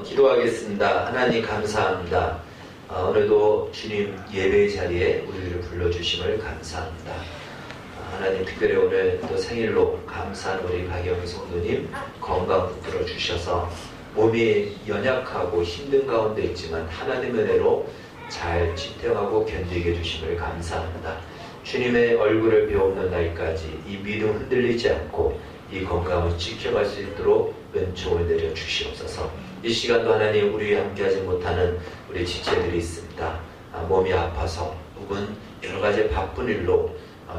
기도하겠습니다. 하나님 감사합니다. 오늘도 주님 예배의 자리에 우리를 불러주심을 감사합니다. 하나님 특별히 오늘 또 생일로 감사한 우리 박영희 성도님 건강 붙들어 주셔서 몸이 연약하고 힘든 가운데 있지만 하나님의 은혜로 잘 지탱하고 견디게 해주심을 감사합니다. 주님의 얼굴을 배우는 날까지 이 믿음 흔들리지 않고 이 건강을 지켜갈 수 있도록 은총을 내려 주시옵소서. 이 시간도 하나님 우리와 함께하지 못하는 우리 지체들이 있습니다. 몸이 아파서 혹은 여러 가지 바쁜 일로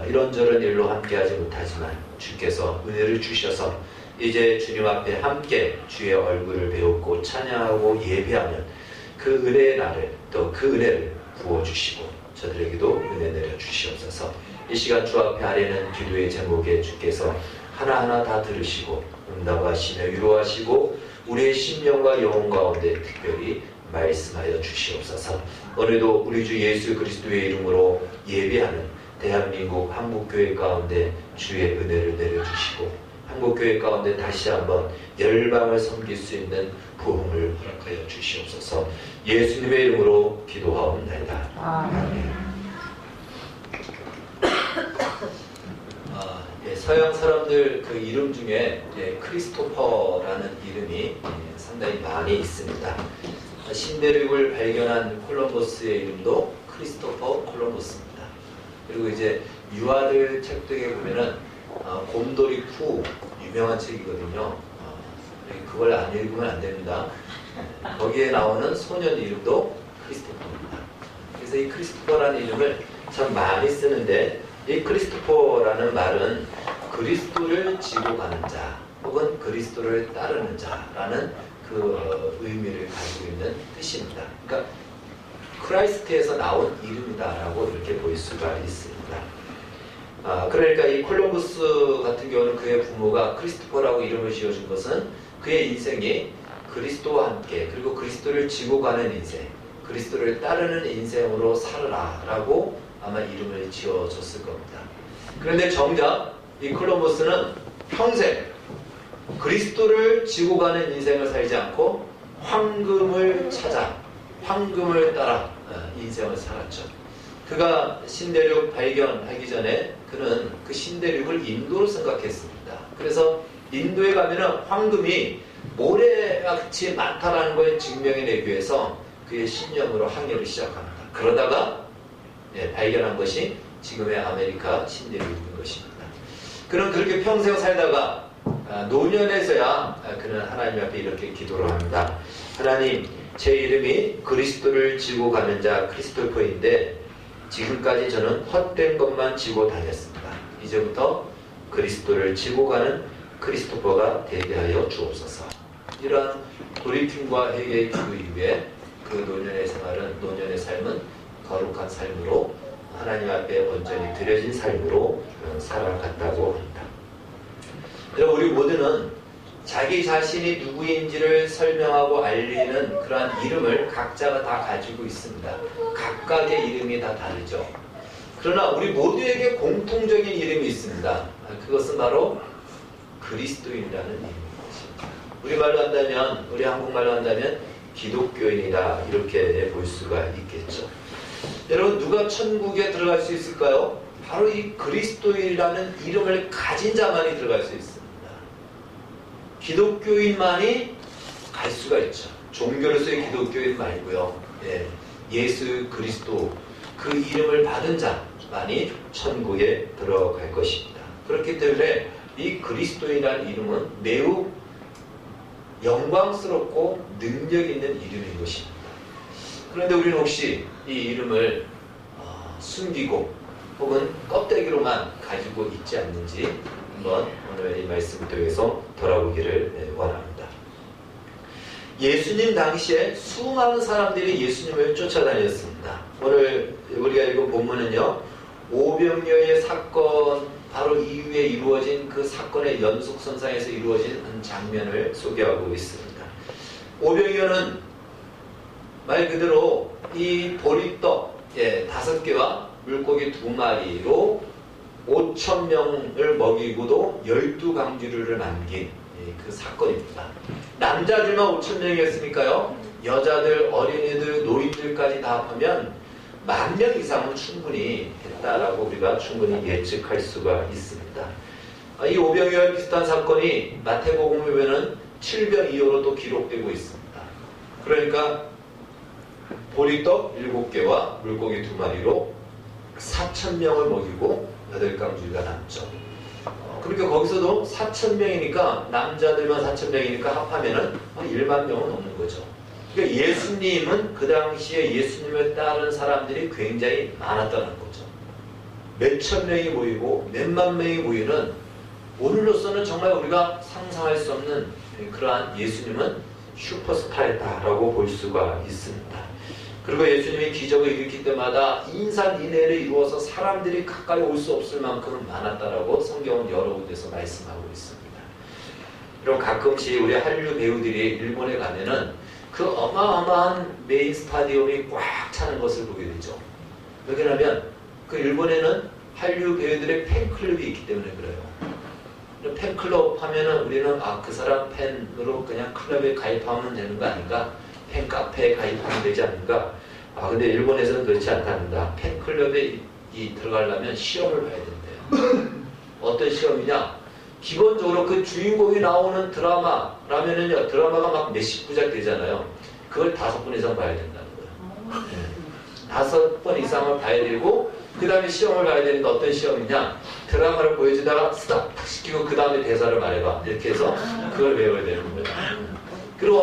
이런저런 일로 함께하지 못하지만 주께서 은혜를 주셔서 이제 주님 앞에 함께 주의 얼굴을 배우고 찬양하고 예배하면 그 은혜의 날을 또 그 은혜를 부어주시고 저들에게도 은혜 내려 주시옵소서. 이 시간 주 앞에 아뢰는 기도의 제목에 주께서 하나하나 다 들으시고 응답하시며 위로하시고 우리의 심령과 영혼 가운데 특별히 말씀하여 주시옵소서. 오늘도 우리 주 예수 그리스도의 이름으로 예배하는 대한민국 한국교회 가운데 주의 은혜를 내려주시고 한국교회 가운데 다시 한번 열방을 섬길 수 있는 부흥을 허락하여 주시옵소서. 예수님의 이름으로 기도하옵나이다. 아멘. 서양 사람들 그 이름 중에 크리스토퍼라는 이름이 상당히 많이 있습니다. 신대륙을 발견한 콜럼버스의 이름도 크리스토퍼 콜럼버스입니다. 그리고 이제 유아들 책 등에 보면은 곰돌이 푸 유명한 책이거든요. 그걸 안 읽으면 안 됩니다. 거기에 나오는 소년 이름도 크리스토퍼입니다. 그래서 이 크리스토퍼라는 이름을 참 많이 쓰는데 이 크리스토퍼라는 말은 그리스도를 지고 가는 자 혹은 그리스도를 따르는 자라는 그 의미를 가지고 있는 뜻입니다. 그러니까 크라이스트에서 나온 이름이다라고 이렇게 볼 수가 있습니다. 그러니까 이 콜럼버스 같은 경우는 그의 부모가 크리스토퍼라고 이름을 지어준 것은 그의 인생이 그리스도와 함께 그리고 그리스도를 지고 가는 인생, 그리스도를 따르는 인생으로 살아라라고 아마 이름을 지어줬을 겁니다. 그런데 정작 이 콜럼버스는 평생 그리스도를 지고 가는 인생을 살지 않고 황금을 찾아 황금을 따라 인생을 살았죠. 그가 신대륙 발견하기 전에 그는 그 신대륙을 인도로 생각했습니다. 그래서 인도에 가면은 황금이 모래같이 많다라는 걸 증명해내기 위해서 그의 신념으로 항해를 시작합니다. 그러다가 발견한 것이 지금의 아메리카 신대륙인 것입니다. 그는 그렇게 평생 살다가 노년에서야 그는 하나님 앞에 이렇게 기도를 합니다. 하나님, 제 이름이 그리스도를 지고 가는 자 크리스토퍼인데 지금까지 저는 헛된 것만 지고 다녔습니다. 이제부터 그리스도를 지고 가는 크리스토퍼가 되게 하여 주옵소서. 이러한 돌이킴과 회개의 기도 이후에 그 노년의 생활은, 노년의 삶은 거룩한 삶으로 하나님 앞에 온전히 드려진 삶으로 살아갔다고 합니다. 여러분, 우리 모두는 자기 자신이 누구인지를 설명하고 알리는 그러한 이름을 각자가 다 가지고 있습니다. 각각의 이름이 다 다르죠. 그러나 우리 모두에게 공통적인 이름이 있습니다. 그것은 바로 그리스도인이라는 이름입니다. 우리말로 한다면, 우리 한국말로 한다면 기독교인이다 이렇게 볼 수가 있겠죠. 여러분, 누가 천국에 들어갈 수 있을까요? 바로 이 그리스도인이라는 이름을 가진 자만이 들어갈 수 있습니다. 기독교인만이 갈 수가 있죠. 종교로서의 기독교인 말고요. 예수 그리스도 그 이름을 받은 자만이 천국에 들어갈 것입니다. 그렇기 때문에 이 그리스도인이라는 이름은 매우 영광스럽고 능력 있는 이름인 것입니다. 그런데 우리는 혹시 이 이름을 숨기고 혹은 껍데기로만 가지고 있지 않는지 한번 오늘 이 말씀을 통해서 돌아보기를 원합니다. 예수님 당시에 수많은 사람들이 예수님을 쫓아다녔습니다. 오늘 우리가 읽은 본문은요, 오병이어의 사건 바로 이후에 이루어진 그 사건의 연속선상에서 이루어진 한 장면을 소개하고 있습니다. 오병이어는 말 그대로 이 보리떡 5개와 물고기 2마리로 5,000명을 먹이고도 12강주류를 남긴 그 사건입니다. 남자들만 5,000명이었으니까요. 여자들, 어린이들, 노인들까지 다 합하면 10,000명 이상은 충분히 했다라고 우리가 충분히 예측할 수가 있습니다. 이 오병이와 비슷한 사건이 마태복음에 보면은 7병2호로 또 기록되고 있습니다. 그러니까 보리떡 7개와 물고기 2마리로 4,000명을 먹이고 8강주리가 남죠. 그러니까 거기서도 4,000명이니까 남자들만 4,000명이니까 합하면은 1만 명은 넘는 거죠. 그러니까 예수님은 그 당시에 예수님을 따른 사람들이 굉장히 많았다는 거죠. 몇천 명이 모이고 몇만 명이 모이는 오늘로서는 정말 우리가 상상할 수 없는 그러한 예수님은 슈퍼스타였다라고 볼 수가 있습니다. 그리고 예수님이 기적을 일으킬 때마다 인산인해를 이루어서 사람들이 가까이 올 수 없을 만큼 많았다라고 성경은 여러 군데서 말씀하고 있습니다. 그럼 가끔씩 우리 한류 배우들이 일본에 가면은 그 어마어마한 메인 스타디움이 꽉 차는 것을 보게 되죠. 왜냐하면 그 일본에는 한류 배우들의 팬클럽이 있기 때문에 그래요. 팬클럽 하면은 우리는 그 사람 팬으로 그냥 클럽에 가입하면 되는 거 아닌가? 팬카페에 가입하면 되지 않는가? 근데 일본에서는 그렇지 않답니다. 팬클럽에 들어가려면 시험을 봐야 된대요. 어떤 시험이냐? 기본적으로 그 주인공이 나오는 드라마라면은요, 드라마가 막 몇십 부작 되잖아요. 그걸 5번 이상 봐야 된다는 거예요. 네. 5번 이상을 봐야 되고, 그 다음에 시험을 봐야 되는데 어떤 시험이냐? 드라마를 보여주다가 스탑 탁 시키고 그 다음에 대사를 말해봐. 이렇게 해서 그걸 외워야 되는 거예요. 그리고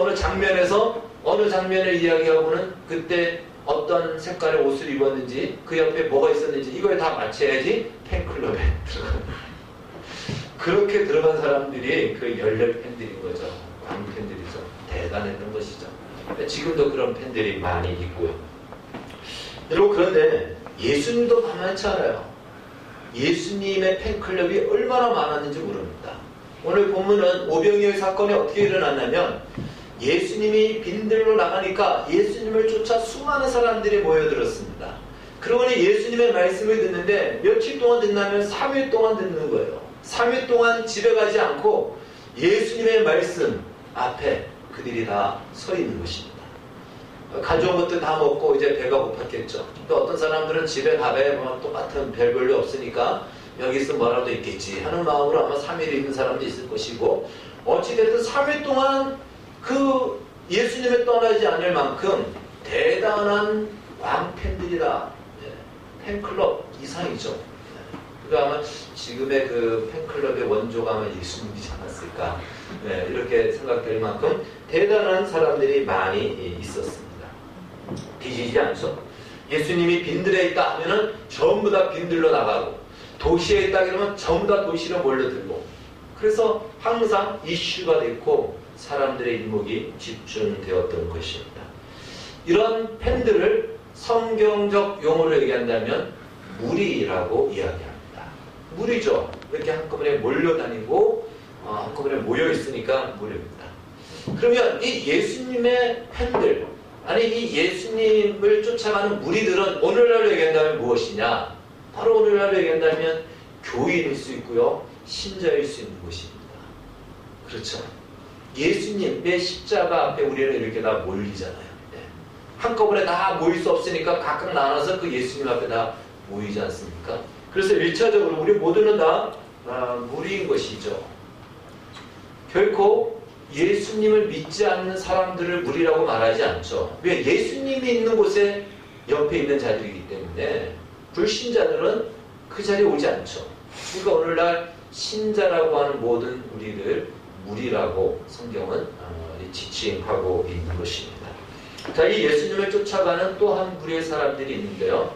어느 장면을 이야기하고는 그때 어떤 색깔의 옷을 입었는지, 그 옆에 뭐가 있었는지 이걸 다 맞춰야지 팬클럽에 들어가요. 그렇게 들어간 사람들이 그 열렬 팬들인 거죠. 광 팬들이죠. 대단했던 것이죠. 지금도 그런 팬들이 많이 있고요. 여러분, 그런데 예수님도 만만치 않아요. 예수님의 팬클럽이 얼마나 많았는지 모릅니다. 오늘 본문은 오병이어 사건이 어떻게 일어났냐면 예수님이 빈들로 나가니까 예수님을 쫓아 수많은 사람들이 모여들었습니다. 그러고는 예수님의 말씀을 듣는데 며칠 동안 듣냐면 3일 동안 듣는 거예요. 3일 동안 집에 가지 않고 예수님의 말씀 앞에 그들이 다 서 있는 것입니다. 가져온 것도 다 먹고 이제 배가 고팠겠죠. 또 어떤 사람들은 집에 밥에 뭐 똑같은 별볼일 없으니까 여기서 뭐라도 있겠지 하는 마음으로 아마 3일 있는 사람도 있을 것이고, 어찌됐든 3일 동안 그 예수님을 떠나지 않을 만큼 대단한 왕팬들이다. 팬클럽 이상이죠. 그러니까 아마 지금의 그 팬클럽의 원조가 아마 예수님이지 않았을까, 이렇게 생각될 만큼 대단한 사람들이 많이 있었습니다. 뒤지지 않죠. 예수님이 빈들에 있다 하면은 전부 다 빈들로 나가고, 도시에 있다 그러면 전부 다 도시로 몰려들고, 그래서 항상 이슈가 됐고 사람들의 일목이 집중되었던 것입니다. 이런 팬들을 성경적 용어로 얘기한다면 무리라고 이야기합니다. 무리죠. 이렇게 한꺼번에 몰려다니고 한꺼번에 모여있으니까 무리입니다. 그러면 이 예수님의 팬들, 아니 이 예수님을 쫓아가는 무리들은 오늘날로 얘기한다면 무엇이냐? 바로 오늘날로 얘기한다면 교인일 수 있고요, 신자일 수 있는 것입니다. 그렇죠. 예수님의 십자가 앞에 우리는 이렇게 다 몰리잖아요. 한꺼번에 다 모일 수 없으니까 각각 나눠서 그 예수님 앞에 다 모이지 않습니까? 그래서 1차적으로 우리 모두는 다 무리인 것이죠. 결코 예수님을 믿지 않는 사람들을 무리라고 말하지 않죠. 왜? 예수님이 있는 곳에 옆에 있는 자들이기 때문에 불신자들은 그 자리에 오지 않죠. 그러니까 오늘날 신자라고 하는 모든 우리들 무리라고 성경은 지칭하고 있는 것입니다. 자, 이 예수님을 쫓아가는 또 한 무리의 사람들이 있는데요.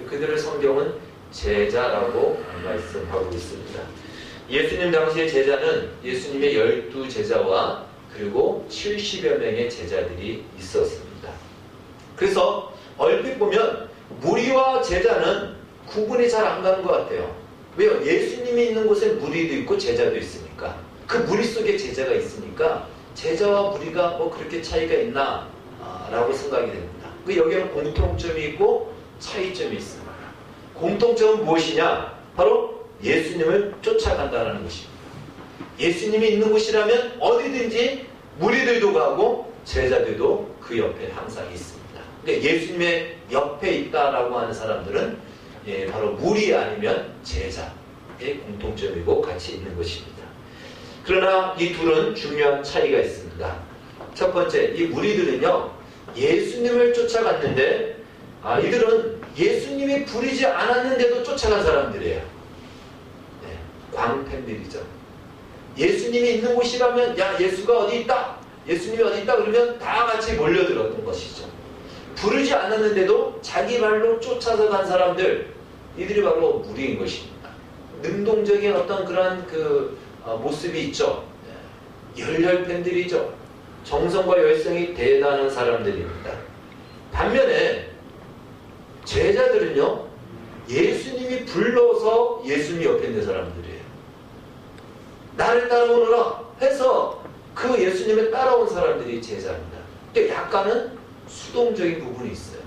그들을 성경은 제자라고 말씀하고 있습니다. 예수님 당시의 제자는 예수님의 12제자와 그리고 70여 명의 제자들이 있었습니다. 그래서 얼핏 보면 무리와 제자는 구분이 잘 안 가는 것 같아요. 왜요? 예수님이 있는 곳에 무리도 있고 제자도 있으니까. 그 무리 속에 제자가 있으니까 제자와 무리가 뭐 그렇게 차이가 있나 라고 생각이 됩니다. 여기에는 공통점이 있고 차이점이 있습니다. 공통점은 무엇이냐? 바로 예수님을 쫓아간다는 것입니다. 예수님이 있는 곳이라면 어디든지 무리들도 가고 제자들도 그 옆에 항상 있습니다. 그러니까 예수님의 옆에 있다라고 하는 사람들은 바로 무리 아니면 제자의 공통점이고 같이 있는 것입니다. 그러나 이 둘은 중요한 차이가 있습니다. 첫 번째, 이 무리들은요, 예수님을 쫓아갔는데 이들은 예수님이 부리지 않았는데도 쫓아간 사람들이에요. 광팬들이죠. 예수님이 있는 곳이라면 야, 예수가 어디 있다, 예수님이 어디 있다 그러면 다 같이 몰려들었던 것이죠. 부르지 않았는데도 자기 발로 쫓아서 간 사람들, 이들이 바로 무리인 것입니다. 능동적인 어떤 그런 모습이 있죠. 열렬팬들이죠. 정성과 열성이 대단한 사람들입니다. 반면에 제자들은요, 예수님이 불러서 예수님 옆에 있는 사람들이에요. 나를 따라오너라 해서 그 예수님을 따라온 사람들이 제자입니다. 근데 약간은 수동적인 부분이 있어요.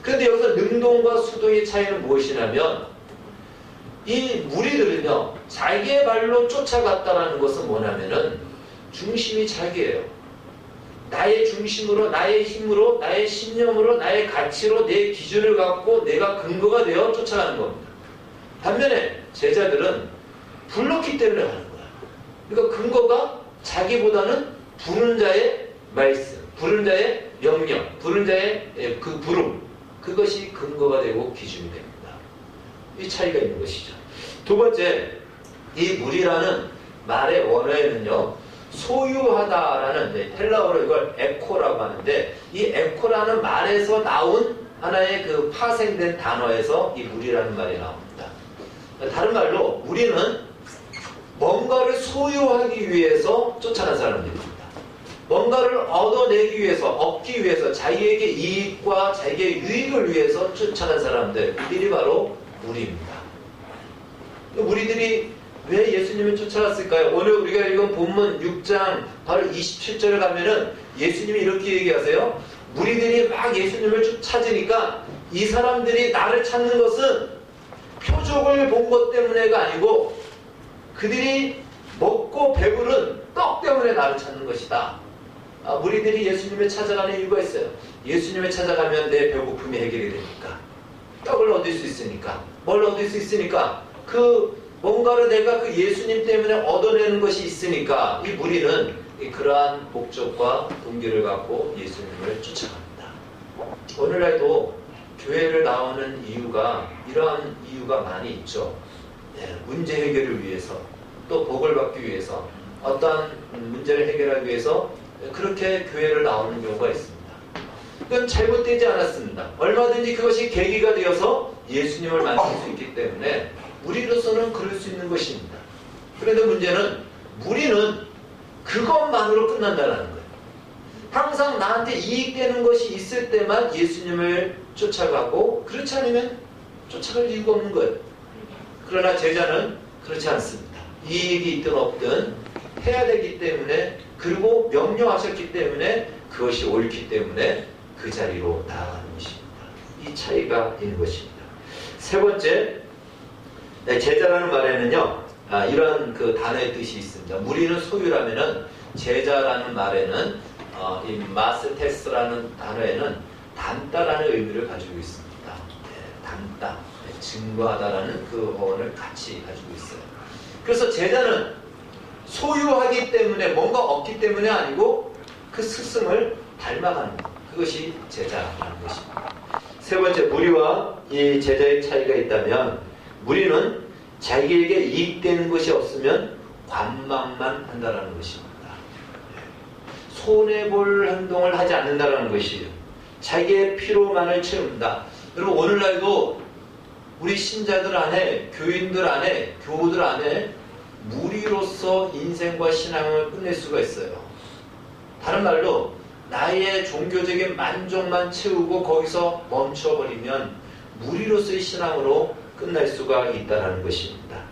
그런데 여기서 능동과 수동의 차이는 무엇이냐면, 이 무리들은요, 자기의 발로 쫓아갔다라는 것은 뭐냐면은 중심이 자기예요. 나의 중심으로, 나의 힘으로, 나의 신념으로, 나의 가치로 내 기준을 갖고 내가 근거가 되어 쫓아가는 겁니다. 반면에 제자들은 불렀기 때문에 가는 거야. 그러니까 근거가 자기보다는 부른 자의 말씀, 부른 자의 명령, 부른 자의 그 부름, 그것이 근거가 되고 기준이 됩니다. 이 차이가 있는 것이죠. 두 번째, 이 무리라는 말의 원어에는요, 소유하다라는, 헬라어로 이걸 에코라고 하는데, 이 에코라는 말에서 나온 하나의 그 파생된 단어에서 이 무리라는 말이 나옵니다. 다른 말로 무리는 뭔가를 소유하기 위해서 쫓아간 사람들입니다. 뭔가를 얻어내기 위해서, 얻기 위해서, 자기에게 이익과 자기의 유익을 위해서 쫓아간 사람들, 이들이 바로 무리입니다. 무리들이 왜 예수님을 쫓아갔을까요? 오늘 우리가 읽은 본문 6장 바로 27절에 가면은 예수님이 이렇게 얘기하세요. 무리들이 막 예수님을 찾으니까 이 사람들이 나를 찾는 것은 표적을 본 것 때문에가 아니고 그들이 먹고 배부른 떡 때문에 나를 찾는 것이다. 무리들이 예수님을 찾아가는 이유가 있어요. 예수님을 찾아가면 내 배고픔이 해결이 되니까, 떡을 얻을 수 있으니까, 뭘 얻을 수 있으니까, 뭔가를 내가 그 예수님 때문에 얻어내는 것이 있으니까 이 무리는 그러한 목적과 동기를 갖고 예수님을 쫓아갑니다. 오늘날도 교회를 나오는 이유가 이러한 이유가 많이 있죠. 문제 해결을 위해서, 또 복을 받기 위해서, 어떠한 문제를 해결하기 위해서 그렇게 교회를 나오는 경우가 있습니다. 그건 잘못되지 않았습니다. 얼마든지 그것이 계기가 되어서 예수님을 만날 수 있기 때문에 무리로서는 그럴 수 있는 것입니다. 그런데 문제는 무리는 그것만으로 끝난다는 거예요. 항상 나한테 이익되는 것이 있을 때만 예수님을 쫓아가고, 그렇지 않으면 쫓아갈 이유가 없는 거예요. 그러나 제자는 그렇지 않습니다. 이익이 있든 없든 해야 되기 때문에, 그리고 명령하셨기 때문에, 그것이 옳기 때문에 그 자리로 나아가는 것입니다. 이 차이가 있는 것입니다. 세 번째, 제자라는 말에는요, 이런 그 단어의 뜻이 있습니다. 무리는 소유라면은, 제자라는 말에는 이 마스테스라는 단어에는 담다라는 의미를 가지고 있습니다. 담다, 증거하다라는 그 어원을 같이 가지고 있어요. 그래서 제자는 소유하기 때문에, 뭔가 얻기 때문에 아니고 그 스승을 닮아가는 것, 그것이 제자라는 것입니다. 세 번째, 무리와 이 제자의 차이가 있다면, 무리는 자기에게 이익되는 것이 없으면 관망만 한다는 것입니다. 손해볼 행동을 하지 않는다는 것이에요. 자기의 피로만을 채운다. 여러분, 오늘날도 우리 신자들 안에, 교인들 안에, 교우들 안에 무리로서 인생과 신앙을 끝낼 수가 있어요. 다른 말로 나의 종교적인 만족만 채우고 거기서 멈춰버리면 무리로서의 신앙으로 끝날 수가 있다는 것입니다.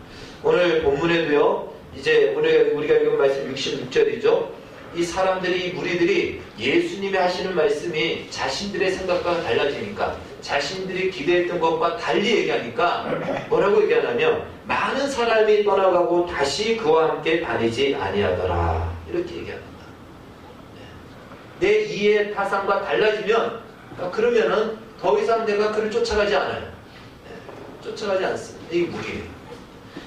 오늘 본문에도요, 이제 우리가 읽은 말씀 66절이죠. 이 사람들이, 이 무리들이 예수님이 하시는 말씀이 자신들의 생각과 달라지니까, 자신들이 기대했던 것과 달리 얘기하니까 뭐라고 얘기하냐면, 많은 사람이 떠나가고 다시 그와 함께 다니지 아니하더라, 이렇게 얘기합니다. 내 이해 타산과 달라지면, 그러면은 더 이상 내가 그를 쫓아가지 않아요. 쫓아가지 않습니다. 이게 무리예요.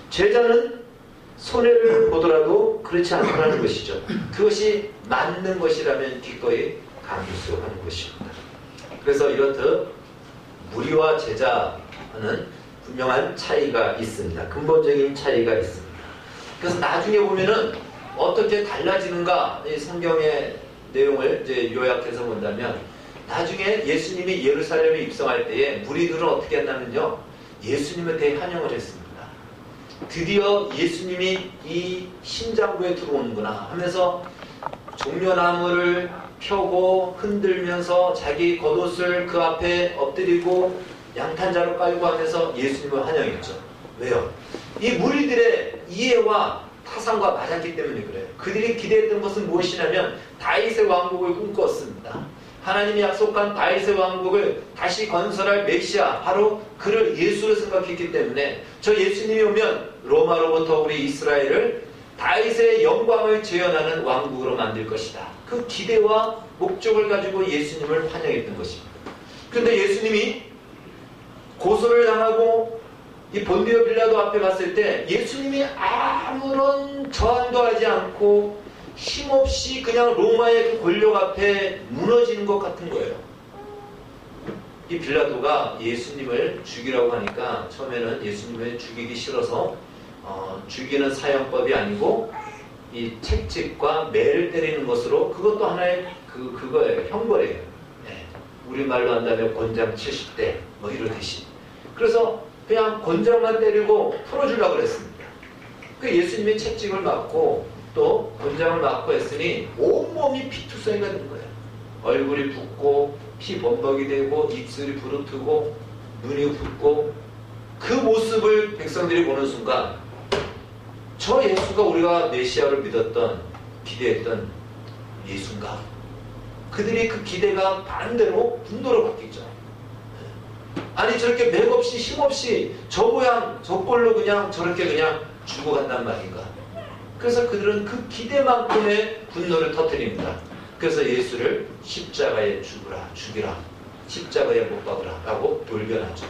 제자는 손해를 보더라도 그렇지 않다는 것이죠. 그것이 맞는 것이라면 기꺼이 감수하는 것입니다. 그래서 이렇듯 무리와 제자는 분명한 차이가 있습니다. 근본적인 차이가 있습니다. 그래서 나중에 보면은 어떻게 달라지는가, 이 성경의 내용을 이제 요약해서 본다면, 나중에 예수님이 예루살렘에 입성할 때에 무리들은 어떻게 했냐면요, 예수님에 대해 환영을 했습니다. 드디어 예수님이 이 심장부에 들어오는구나 하면서 종려나무를 펴고 흔들면서 자기 겉옷을 그 앞에 엎드리고 양탄자로 깔고 하면서 예수님을 환영했죠. 왜요? 이 무리들의 이해와 타산과 맞았기 때문에 그래요. 그들이 기대했던 것은 무엇이냐면 다윗의 왕국을 꿈꿨습니다. 하나님이 약속한 다윗의 왕국을 다시 건설할 메시아, 바로 그를 예수로 생각했기 때문에 저 예수님이 오면 로마로부터 우리 이스라엘을 다윗의 영광을 재현하는 왕국으로 만들 것이다. 그 기대와 목적을 가지고 예수님을 환영했던 것입니다. 그런데 예수님이 고소를 당하고 이 본디오 빌라도 앞에 갔을 때 예수님이 아무런 저항도 하지 않고 힘없이 그냥 로마의 그 권력 앞에 무너지는 것 같은 거예요. 이 빌라도가 예수님을 죽이라고 하니까 처음에는 예수님을 죽이기 싫어서 죽이는 사형법이 아니고 이 채찍과 매를 때리는 것으로, 그것도 하나의 그거예요. 형벌이에요. 네. 우리말로 한다면 권장 70대 뭐 이러듯이. 그래서 그냥 권장만 때리고 풀어주려고 그랬습니다. 그 예수님이 채찍을 맞고 또 권장을 맞고 했으니 온몸이 피투성이가 된 거예요. 얼굴이 붓고 피 범벅이 되고 입술이 부르트고 눈이 붓고, 그 모습을 백성들이 보는 순간 저 예수가 우리가 메시아를 믿었던, 기대했던 예수인가? 그들이 그 기대가 반대로 분노로 바뀌죠. 아니 저렇게 맥없이 힘없이 저 모양 저 꼴로 그냥 저렇게 그냥 죽어간단 말인가? 그래서 그들은 그 기대만큼의 분노를 터뜨립니다. 그래서 예수를 십자가에 죽이라, 십자가에 못 박으라 라고 돌변하죠.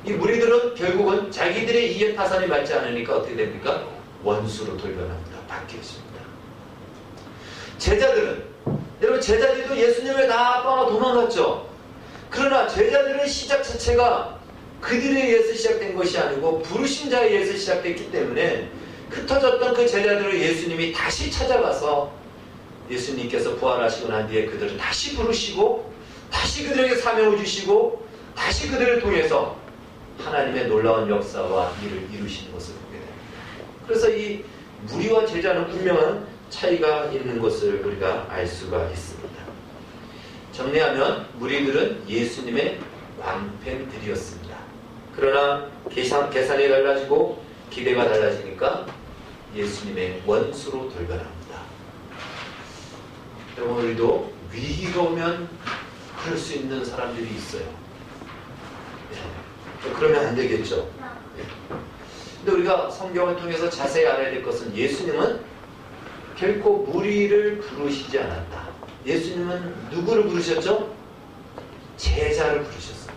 이 무리들은 결국은 자기들의 이해 타산이 맞지 않으니까 어떻게 됩니까? 원수로 돌변합니다. 바뀌었습니다. 제자들은, 여러분 제자들도 예수님을 다 떠나 도망갔죠. 그러나 제자들의 시작 자체가 그들에 의해서 시작된 것이 아니고 부르신 자에 의해서 시작됐기 때문에 흩어졌던 그 제자들을 예수님이 다시 찾아가서 예수님께서 부활하시고 난 뒤에 그들을 다시 부르시고 다시 그들에게 사명을 주시고 다시 그들을 통해서 하나님의 놀라운 역사와 일을 이루시는 것을 보게 됩니다. 그래서 이 무리와 제자는 분명한 차이가 있는 것을 우리가 알 수가 있습니다. 정리하면 무리들은 예수님의 광팬들이었습니다. 그러나 계산이 달라지고 기대가 달라지니까 예수님의 원수로 돌변합니다. 여러분, 우리도 위기가 오면 그럴 수 있는 사람들이 있어요. 그러면 안 되겠죠. 근데 우리가 성경을 통해서 자세히 알아야 될 것은 예수님은 결코 무리를 부르시지 않았다. 예수님은 누구를 부르셨죠? 제자를 부르셨습니다.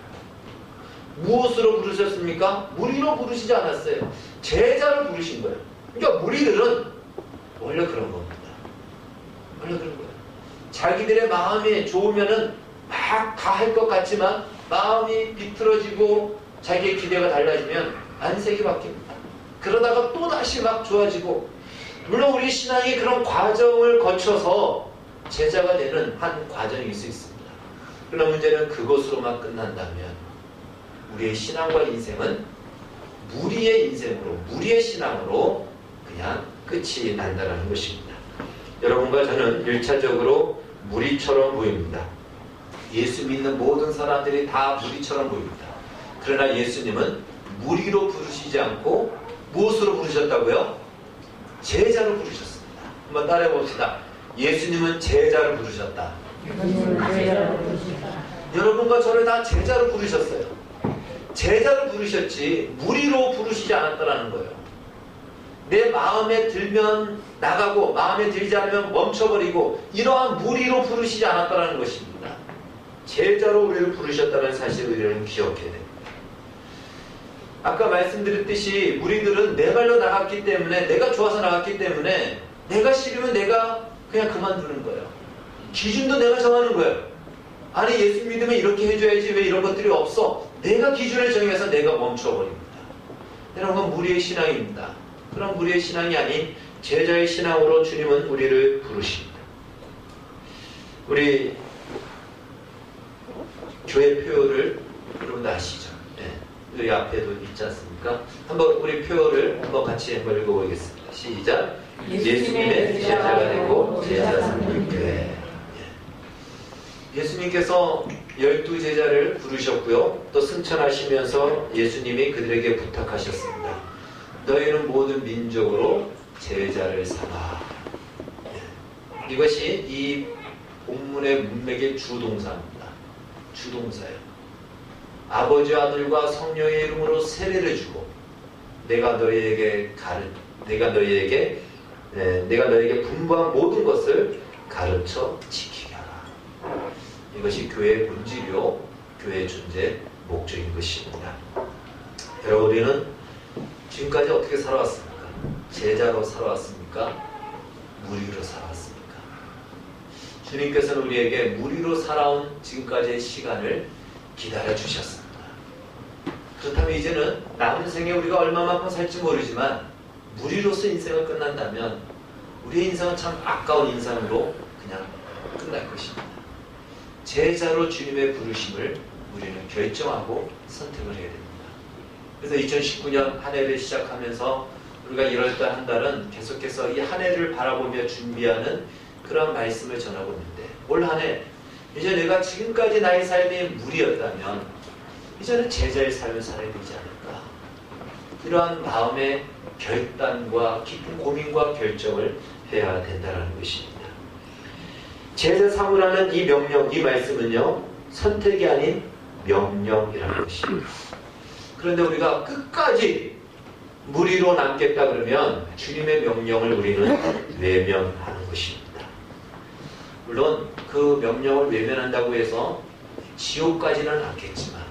무엇으로 부르셨습니까? 무리로 부르시지 않았어요. 제자를 부르신 거예요. 그러니까 무리들은 원래 그런 겁니다. 원래 그런 거예요. 자기들의 마음이 좋으면은 막 다 할 것 같지만 마음이 비틀어지고 자기의 기대가 달라지면 안색이 바뀝니다. 그러다가 또 다시 막 좋아지고, 물론 우리 신앙이 그런 과정을 거쳐서 제자가 되는 한 과정일 수 있습니다. 그러나 문제는 그것으로만 끝난다면 우리의 신앙과 인생은 무리의 인생으로, 무리의 신앙으로 그냥 끝이 난다는 것입니다. 여러분과 저는 1차적으로 무리처럼 보입니다. 예수 믿는 모든 사람들이 다 무리처럼 보입니다. 그러나 예수님은 무리로 부르시지 않고 무엇으로 부르셨다고요? 제자로 부르셨습니다. 한번 따라해 봅시다. 예수님은 제자로 부르셨다. 여러분과 저를 다 제자로 부르셨어요. 제자로 부르셨지 무리로 부르시지 않았다라는 거예요. 내 마음에 들면 나가고 마음에 들지 않으면 멈춰버리고 이러한 무리로 부르시지 않았다라는 것입니다. 제자로 우리를 부르셨다는 사실을 우리는 기억해야 됩니다. 아까 말씀드렸듯이 무리들은 내 발로 나갔기 때문에, 내가 좋아서 나갔기 때문에, 내가 싫으면 내가 그냥 그만두는 거예요. 기준도 내가 정하는 거예요. 아니 예수 믿으면 이렇게 해줘야지 왜 이런 것들이 없어? 내가 기준을 정해서 내가 멈춰버립니다. 이런 건 무리의 신앙입니다. 그런 무리의 신앙이 아닌 제자의 신앙으로 주님은 우리를 부르십니다. 우리 교회 표어를 여러분들 아시죠? 네. 여기 앞에도 있지 않습니까? 한번 우리 표어를 한번 같이 한번 읽어보겠습니다. 시작. 예수님의 제자가 되고 제자 삼는 교회. 예수님께서 12제자를 부르셨고요. 또 승천하시면서 예수님이 그들에게 부탁하셨습니다. 너희는 모든 민족으로 제자를 삼아. 이것이 이 본문의 문맥의 주동사입니다. 주동사예요. 아버지 아들과 성령의 이름으로 세례를 주고 내가 너희에게 분부한 모든 것을 가르쳐 지키게 하라. 이것이 교회의 본질이요, 교회의 존재 목적인 것입니다. 여러분, 우리는 지금까지 어떻게 살아왔습니까? 제자로 살아왔습니까? 무리로 살아왔습니까? 주님께서는 우리에게 무리로 살아온 지금까지의 시간을 기다려 주셨습니다. 그렇다면 이제는 남은 생에 우리가 얼마만큼 살지 모르지만 무리로서 인생을 끝난다면 우리의 인생은 참 아까운 인생으로 그냥 끝날 것입니다. 제자로 주님의 부르심을 우리는 결정하고 선택을 해야 됩니다. 그래서 2019년 한 해를 시작하면서 우리가 1월달 한 달은 계속해서 이 한 해를 바라보며 준비하는 그런 말씀을 전하고 있는데, 올 한 해 이제 내가 지금까지 나의 삶이 무리였다면 이제는 제자의 삶을 살아야 되지 않을까, 이러한 마음의 결단과 깊은 고민과 결정을 해야 된다는 것입니다. 제자 삼으라는 이 명령, 이 말씀은요, 선택이 아닌 명령이라는 것입니다. 그런데 우리가 끝까지 무리로 남겠다 그러면 주님의 명령을 우리는 외면하는 것입니다. 물론 그 명령을 외면한다고 해서 지옥 가지는 않겠지만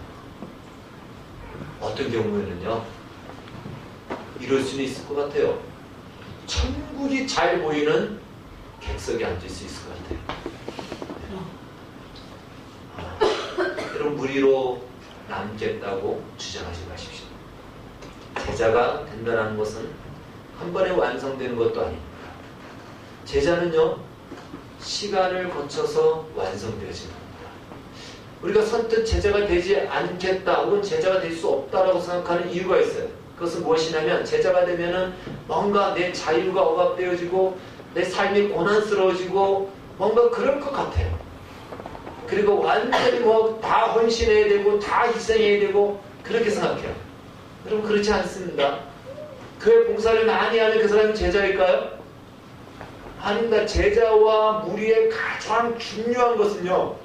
어떤 경우에는요, 이럴 수는 있을 것 같아요. 천국이 잘 보이는 객석에 앉을 수 있을 것 같아요. 여러분, 무리로 남겠다고 주장하지 마십시오. 제자가 된다는 것은 한 번에 완성되는 것도 아닙니다. 제자는요, 시간을 거쳐서 완성되어집니다. 우리가 선뜻 제자가 되지 않겠다 혹은 제자가 될 수 없다라고 생각하는 이유가 있어요. 그것은 무엇이냐면, 제자가 되면은 뭔가 내 자유가 억압되어지고 내 삶이 고난스러워지고 뭔가 그럴 것 같아요. 그리고 완전히 다 헌신해야 되고 다 희생해야 되고 그렇게 생각해요. 여러분, 그렇지 않습니다. 교회 봉사를 많이 하는 그 사람이 제자일까요? 아닙니다. 제자와 무리의 가장 중요한 것은요,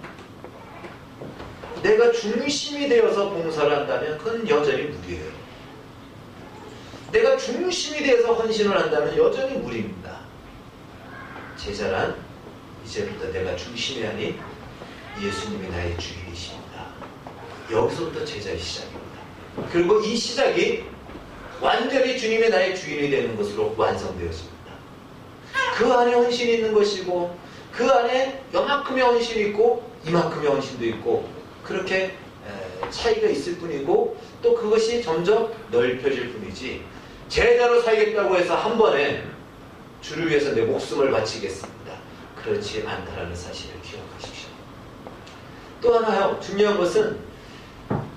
내가 중심이 되어서 봉사를 한다면 그건 여전히 무리예요. 내가 중심이 되어서 헌신을 한다면 여전히 무리입니다. 제자란 이제부터 내가 중심이 아닌 예수님이 나의 주인이십니다. 여기서부터 제자의 시작입니다. 그리고 이 시작이 완전히 주님이 나의 주인이 되는 것으로 완성되어집니다. 그 안에 헌신이 있는 것이고 그 안에 요만큼의 헌신이 있고 이만큼의 헌신도 있고 그렇게 차이가 있을 뿐이고, 또 그것이 점점 넓혀질 뿐이지, 제자로 살겠다고 해서 한 번에 주를 위해서 내 목숨을 바치겠습니다, 그렇지 않다라는 사실을 기억하십시오. 또 하나요, 중요한 것은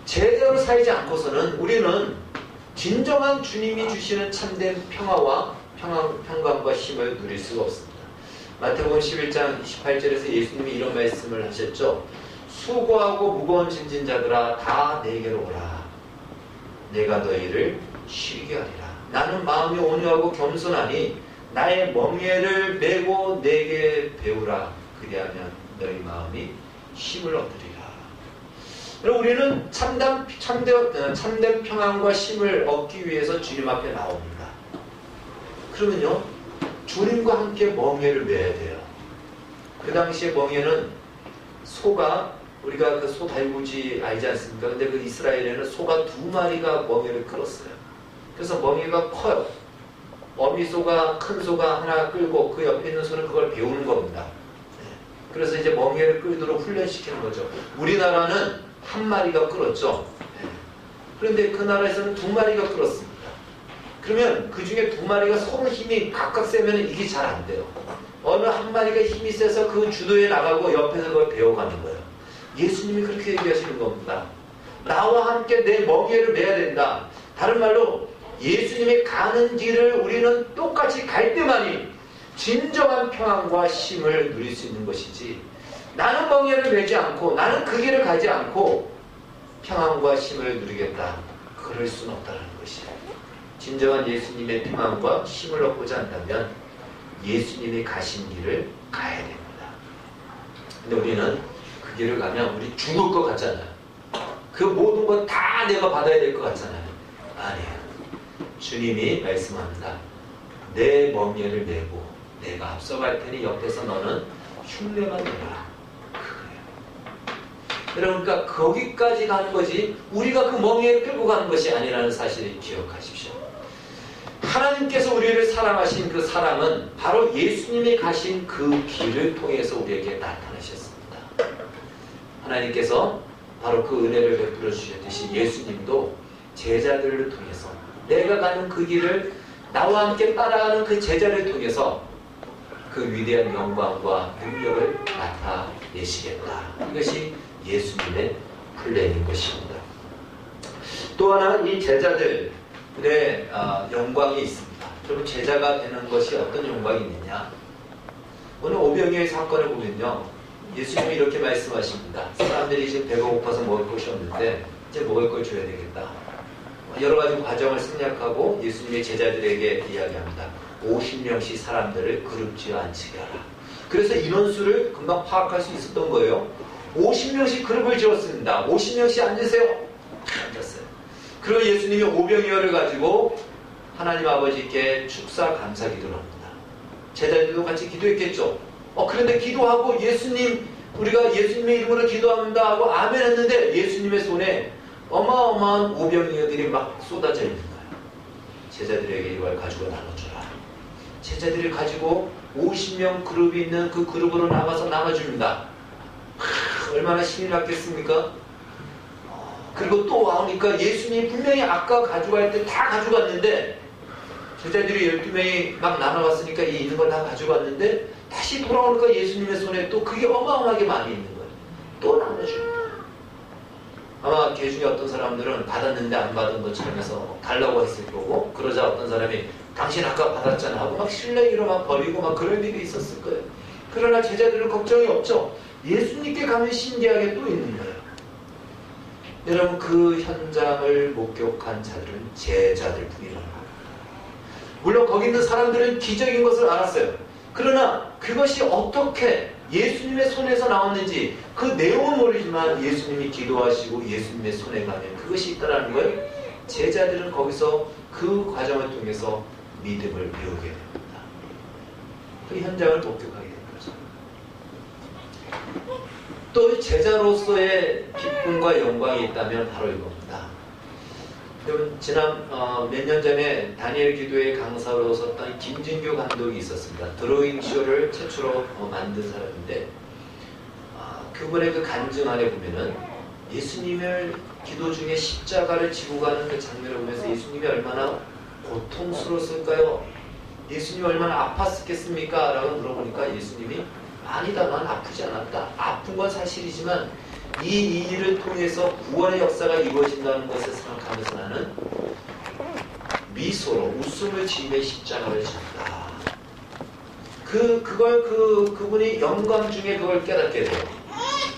제자로 살지 않고서는 우리는 진정한 주님이 주시는 참된 평화와 평강과 힘을 누릴 수가 없습니다. 마태복음 11장 28절에서 예수님이 이런 말씀을 하셨죠. 수고하고 무거운 짐진 자들아 다 내게로 오라. 내가 너희를 쉬게 하리라. 나는 마음이 온유하고 겸손하니 나의 멍에를 메고 내게 배우라. 그리하면 너희 마음이 힘을 얻으리라. 여러분, 우리는 참된 평안과 힘을 얻기 위해서 주님 앞에 나옵니다. 그러면요, 주님과 함께 멍에를 메야 돼요. 그 당시에 멍에는 소가, 우리가 그 소 달구지 알지 않습니까? 근데 그 이스라엘에는 소가 2마리가 멍에를 끌었어요. 그래서 멍에가 커요. 어미소가, 큰 소가 하나 끌고 그 옆에 있는 소는 그걸 배우는 겁니다. 그래서 이제 멍에를 끌도록 훈련시키는 거죠. 우리나라는 1마리가 끌었죠. 그런데 그 나라에서는 2마리가 끌었습니다. 그러면 그 중에 2마리가 서로 힘이 각각 세면 이게 잘 안 돼요. 어느 1마리가 힘이 세서 그 주도에 나가고 옆에서 그걸 배워가는 거예요. 예수님이 그렇게 얘기하시는 겁니다. 나와 함께 내 멍에를 메야 된다. 다른 말로 예수님이 가는 길을 우리는 똑같이 갈 때만이 진정한 평안과 힘을 누릴 수 있는 것이지, 나는 멍에를 메지 않고 나는 그 길을 가지 않고 평안과 힘을 누리겠다, 그럴 수는 없다는 것이에요. 진정한 예수님의 평안과 힘을 얻고자 한다면 예수님이 가신 길을 가야 됩니다. 근데 우리는 그 길을 가면 우리 죽을 것 같잖아요. 그 모든 건 다 내가 받아야 될 것 같잖아요. 아니에요. 주님이 말씀합니다. 내 멍에를 메고 내가 앞서갈 테니 옆에서 너는 흉내만 내라. 그래요. 여러분, 그러니까 거기까지 가는 거지 우리가 그 멍에를 끌고 가는 것이 아니라는 사실을 기억하십시오. 하나님께서 우리를 사랑하신 그 사랑은 바로 예수님이 가신 그 길을 통해서 우리에게 나타나셨습니다. 하나님께서 바로 그 은혜를 베풀어 주셨듯이 예수님도 제자들을 통해서 내가 가는 그 길을 나와 함께 따라가는 그 제자를 통해서 그 위대한 영광과 능력을 나타내시겠다. 이것이 예수님의 플랜인 것입니다. 또 하나, 이 제자들의 영광이 있습니다. 그럼 제자가 되는 것이 어떤 영광이 있느냐? 오늘 오병이어의 사건을 보면요, 예수님이 이렇게 말씀하십니다. 사람들이 지금 배가 고파서 먹을 것이 없는데 이제 먹을 걸 줘야 되겠다. 여러 가지 과정을 생략하고 예수님의 제자들에게 이야기합니다. 50명씩 사람들을 그룹지어 앉히게 하라. 그래서 인원수를 금방 파악할 수 있었던 거예요. 50명씩 그룹을 지었습니다. 50명씩 앉으세요. 앉았어요. 그리고 예수님이 오병이어를 가지고 하나님 아버지께 축사 감사 기도를 합니다. 제자들도 같이 기도했겠죠. 그런데 기도하고 우리가 예수님의 이름으로 기도합니다 하고 아멘 했는데 예수님의 손에 어마어마한 오병이어들이 막 쏟아져 있는 거예요. 제자들에게 이걸 가지고 나눠줘라. 제자들이 가지고 50명 그룹이 있는 그 그룹으로 나가서 나눠줍니다. 얼마나 신이 났겠습니까? 그리고 또 와오니까 예수님이 분명히 아까 가져갈 때 다 가져갔는데, 제자들이 12명이 막 나눠갔으니까 이 있는 걸 다 가져갔는데 다시 돌아오니까 예수님의 손에 또 그게 어마어마하게 많이 있는 거예요. 또 나눠줍니다. 아마 개 중에 어떤 사람들은 받았는데 안 받은 것처럼 해서 달라고 했을 거고, 그러자 어떤 사람이 당신 아까 받았잖아 하고 막 실례기로 막 버리고 막 그런 일이 있었을 거예요. 그러나 제자들은 걱정이 없죠. 예수님께 가면 신기하게 또 있는 거예요. 여러분, 그 현장을 목격한 자들은 제자들 뿐이라는 거예요. 물론 거기 있는 사람들은 기적인 것을 알았어요. 그러나 그것이 어떻게 예수님의 손에서 나왔는지 그 내용은 모르지만 예수님이 기도하시고 예수님의 손에 가면 그것이 있다는 걸 제자들은 거기서 그 과정을 통해서 믿음을 배우게 됩니다. 그 현장을 목격하게 된 거죠. 또 제자로서의 기쁨과 영광이 있다면 바로 이겁니다. 여러분, 지난 몇 년 전에 다니엘 기도의 강사로 섰던 김진규 감독이 있었습니다. 드로잉 쇼를 최초로 만든 사람인데, 그분의 그 간증 안에 보면은 예수님을 기도 중에 십자가를 지고 가는 그 장면을 보면서 예수님이 얼마나 고통스러웠을까요? 예수님이 얼마나 아팠겠습니까? 라고 물어보니까 예수님이 아니다, 난 아프지 않았다. 아픈 건 사실이지만 이 일을 통해서 구원의 역사가 이루어진다는 것을 생각하면서 나는 미소로 웃음을 지으며 십자가를 졌다. 그분이 영광 중에 그걸 깨닫게 돼요.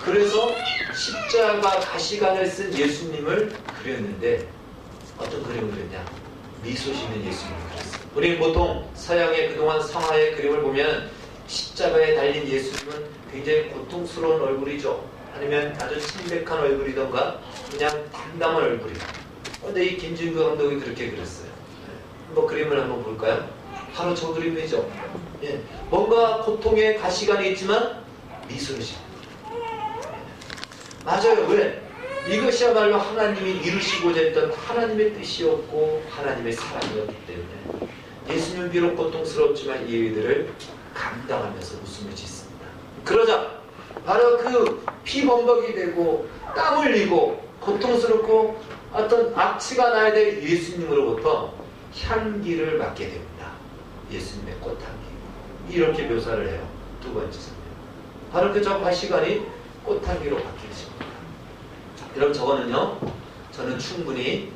그래서 십자가 가시관을 쓴 예수님을 그렸는데 어떤 그림을 그렸냐? 미소 짓는 예수님을 그렸습니다. 우리는 보통 서양의 그동안 성화의 그림을 보면 십자가에 달린 예수님은 굉장히 고통스러운 얼굴이죠. 아니면 아주 창백한 얼굴이던가 그냥 담담한 얼굴이다. 근데 이 김진구 감독이 그렇게 그렸어요. 뭐 그림을 한번 볼까요? 바로 저 그림이죠. 예. 뭔가 고통의 가시관이 있지만 미소를 짓고. 맞아요. 왜? 이것이야말로 하나님이 이루시고자 했던 하나님의 뜻이었고 하나님의 사랑이었기 때문에 예수님은 비록 고통스럽지만 이 일들을 감당하면서 웃음을 짓습니다. 그러자 바로 그 피범벅이 되고 땀 흘리고 고통스럽고 어떤 악취가 나야 될 예수님으로부터 향기를 맡게 됩니다. 예수님의 꽃향기. 이렇게 묘사를 해요. 두 번째 장면. 바로 그 저 가시관이 꽃향기로 바뀌어집니다. 여러분 저거는요, 저는 충분히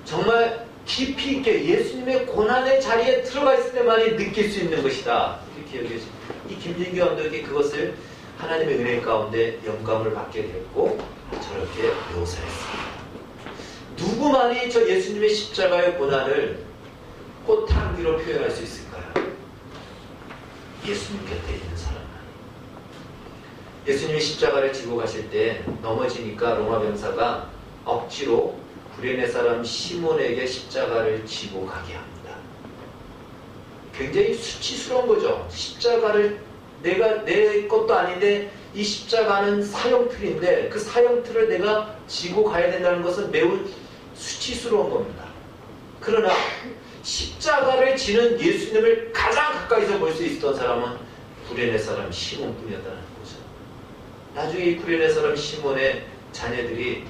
정말 깊이 있게 예수님의 고난의 자리에 들어가 있을 때만이 느낄 수 있는 것이다. 이렇게 여겨집니다. 이 김진규 감독이 그것을 하나님의 은혜 가운데 영감을 받게 됐고 저렇게 묘사했습니다. 누구만이 저 예수님의 십자가의 고난을 꽃향기로 표현할 수 있을까요? 예수님 곁에 있는 사람만. 예수님이 십자가를 지고 가실 때 넘어지니까 로마 병사가 억지로 구레네 사람 시몬에게 십자가를 지고 가게 합니다. 굉장히 수치스러운 거죠. 십자가를 내가 내 것도 아닌데 이 십자가는 사형틀인데 그 사형틀을 내가 지고 가야 된다는 것은 매우 수치스러운 겁니다. 그러나 십자가를 지는 예수님을 가장 가까이서 볼 수 있었던 사람은 구레네 사람 시몬뿐이었다는 거죠. 나중에 이 구레네 사람 시몬의 자녀들이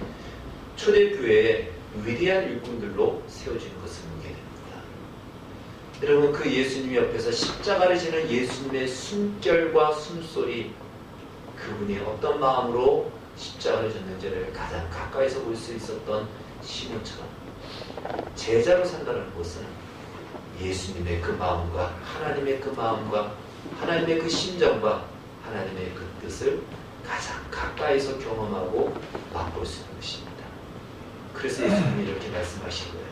초대교회에 위대한 일꾼들로 세워지는 것을 보게 됩니다. 여러분 그 예수님 옆에서 십자가를 지는 예수님의 숨결과 숨소리, 그분이 어떤 마음으로 십자가를 졌는지를 가장 가까이서 볼 수 있었던 시몬처럼 제자로 산다는 것은 예수님의 그 마음과 하나님의 그 마음과 하나님의 그 심정과 하나님의 그 뜻을 가장 가까이서 경험하고 맛볼 수 있는 것입니다. 그래서 예수님이 이렇게 말씀하신 거예요.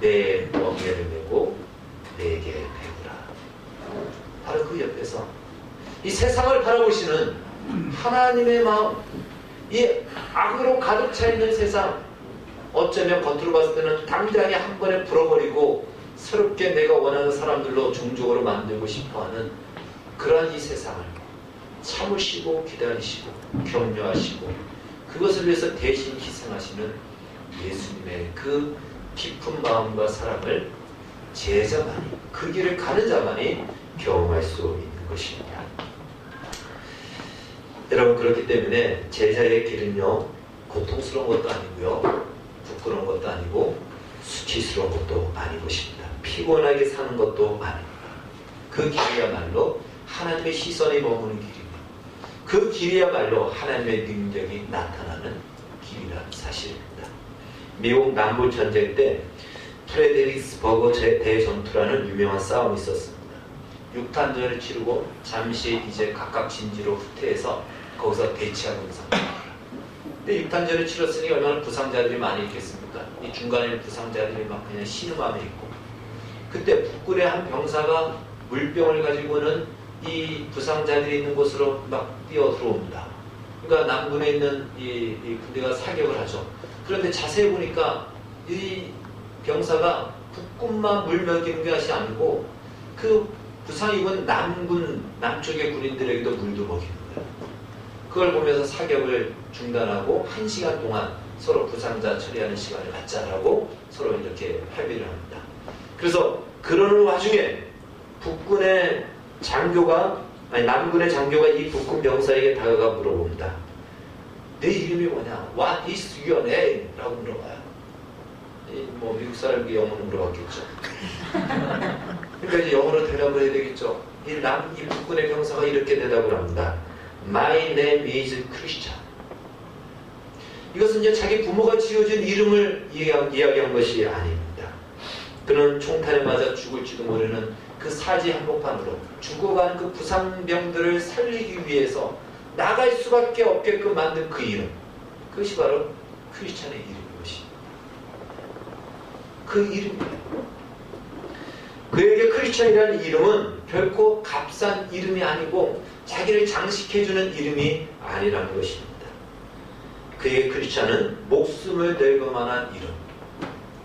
내 멍에를 메고 내게 배우라. 바로 그 옆에서 이 세상을 바라보시는 하나님의 마음, 이 악으로 가득 차 있는 세상, 어쩌면 겉으로 봤을 때는 당장에 한 번에 풀어버리고 새롭게 내가 원하는 사람들로 종족으로 만들고 싶어하는 그러한 이 세상을 참으시고 기다리시고 격려하시고 그것을 위해서 대신 희생하시는 예수님의 그 깊은 마음과 사랑을 제자만이, 그 길을 가는 자만이 경험할 수 있는 것입니다. 여러분 그렇기 때문에 제자의 길은요 고통스러운 것도 아니고요 부끄러운 것도 아니고 수치스러운 것도 아닌 것입니다. 피곤하게 사는 것도 아닙니다. 그 길이야말로 하나님의 시선이 머무는 길입니다. 그 길이야말로 하나님의 능력이 나타나는 길이라는 사실입니다. 미국 남부전쟁 때 프레데릭스버그 대전투라는 유명한 싸움이 있었습니다. 6탄전을 치르고 잠시 이제 각각 진지로 후퇴해서 거기서 대치하고 있는 상황입니다. 근데 6탄전을 치렀으니 얼마나 부상자들이 많이 있겠습니까? 이 중간에 부상자들이 막 그냥 신음하며 있고, 그때 북군의 한 병사가 물병을 가지고는 이 부상자들이 있는 곳으로 막 뛰어 들어옵니다. 그러니까 남군에 있는 이 군대가 사격을 하죠. 그런데 자세히 보니까 이 병사가 북군만 물 먹이는 것이 아니고 그 부상 입은 남쪽의 군인들에게도 물도 먹이는 거예요. 그걸 보면서 사격을 중단하고 1시간 동안 서로 부상자 처리하는 시간을 갖자라고 서로 이렇게 합의를 합니다. 그래서 그러는 와중에 북군의 장교가, 남군의 장교가 이 북군 병사에게 다가가 물어봅니다. 내 이름이 뭐냐? What is your name? 라고 물어봐요. 뭐 미국 사람이 영어로 물어봤겠죠. 그러니까 이제 영어로 대답을 해야 되겠죠. 이 북군의 병사가 이렇게 대답을 합니다. My name is Christian. 이것은 이제 자기 부모가 지어준 이름을 이야기한 것이 아닙니다. 그는 총탄에 맞아 죽을지도 모르는 그 사지 한복판으로 죽어가는 그 부상병들을 살리기 위해서 나갈 수밖에 없게끔 만든 그 이름, 그것이 바로 크리스찬의 이름인 것입니다. 그 이름이에요. 그에게 크리스천이라는 이름은 결코 값싼 이름이 아니고 자기를 장식해주는 이름이 아니라는 것입니다. 그에게 크리스천은 목숨을 낼 것만한 이름,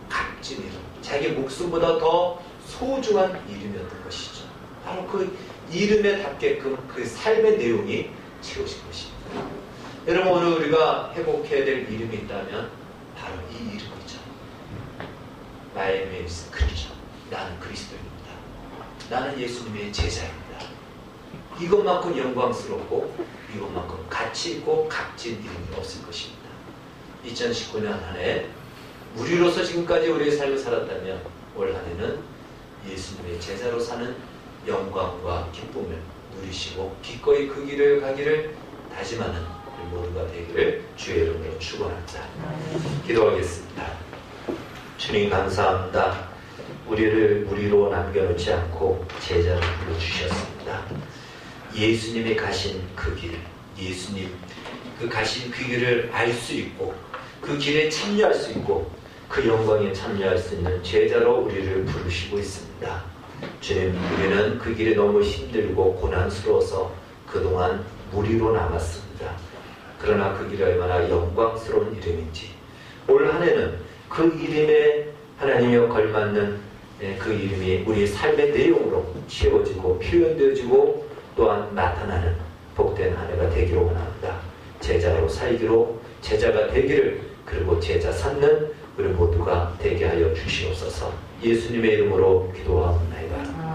값진 이름, 자기 목숨보다 더 소중한 이름이었던 것이죠. 바로 그 이름에 닿게끔 그 삶의 내용이 채워진 것입니다. 여러분, 오늘 우리가 회복해야 될 이름이 있다면 바로 이 이름이죠. My name is Christian. 나는 그리스도입니다. 나는 예수님의 제자입니다. 이것만큼 영광스럽고 이것만큼 가치 있고 값진 이름이 없을 것입니다. 2019년 한 해 우리로서 지금까지 우리의 삶을 살았다면 올 한 해는 예수님의 제자로 사는 영광과 기쁨을 누리시고 기꺼이 그 길을 가기를 다짐하는 우리 모두가 되기를 주의 이름으로 축원합니다. 기도하겠습니다. 주님 감사합니다. 우리를 무리로 남겨놓지 않고 제자로 불러주셨습니다. 예수님이 가신 그 길, 예수님 그 가신 그 길을 알 수 있고 그 길에 참여할 수 있고 그 영광에 참여할 수 있는 제자로 우리를 부르시고 있습니다. 주님, 우리는 그 길이 너무 힘들고 고난스러워서 그동안 무리로 남았습니다. 그러나 그 길이 얼마나 영광스러운 이름인지 올 한 해는 그 이름에 하나님에 걸맞는 그 이름이 우리 삶의 내용으로 채워지고 표현되어지고 또한 나타나는 복된 한 해가 되기로 원합니다. 제자로 살기로, 제자가 되기를, 그리고 제자 삼는 우리 모두가 되게 하여 주시옵소서. 예수님의 이름으로 기도하옵나이다.